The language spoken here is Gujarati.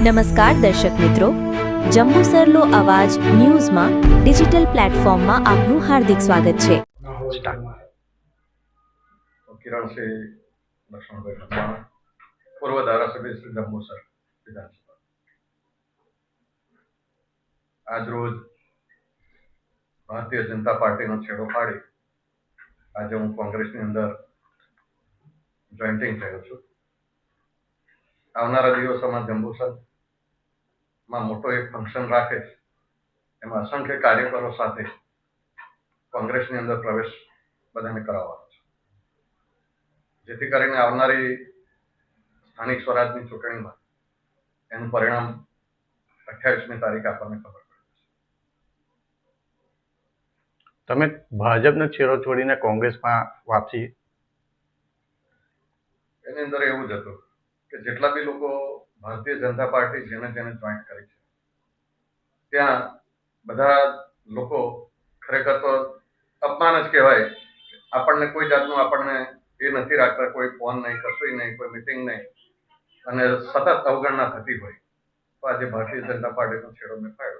નમસ્કાર દર્શક મિત્રો, જંબુસરનો અવાજ ન્યૂઝમાં ડિજિટલ પ્લેટફોર્મમાં આપનું હાર્દિક સ્વાગત છે. કિરણ સિંહ લક્ષ્મણભાઈ મકવાણા, પૂર્વ ધારાસભ્ય શ્રી જંબુસર વિધાનસભા. આજ રોજ ભારતીય જનતા પાર્ટીનો છેડો ફાડી આજે હું કોંગ્રેસની અંદર જોઈન્ટિંગ થયો છું. આવનારા દિવસોમાં જંબુસરમાં મોટો એક ફંક્શન રાખે છે, એમાં અસંખ્ય કાર્યકરો સાથે કોંગ્રેસની અંદર પ્રવેશ બધાને કરાવવાનો છે, જેથી કરીને આવનારી સ્થાનિક સ્વરાજની ચૂંટણીમાં એનું પરિણામ 28મી તારીખે આપણને ખબર પડે. તમે ભાજપનો છેડો છોડીને કોંગ્રેસમાં વાપસી? એની અંદર એવું જ હતું કે જેટલા બી લોકો ભારતીય જનતા પાર્ટી જેને જોઈન્ટ કરી છે, ત્યાં બધા લોકો ખરેખર તો અપમાન જ કહેવાય. આપણને કોઈ જાતનું આપણને એ નથી રાખતા, કોઈ ફોન નહીં, કશું નહીં, કોઈ મિટિંગ નહીં, અને સતત અવગણના થતી હોય. તો આજે ભારતીય જનતા પાર્ટીનો છેડો મેં પાડ્યો.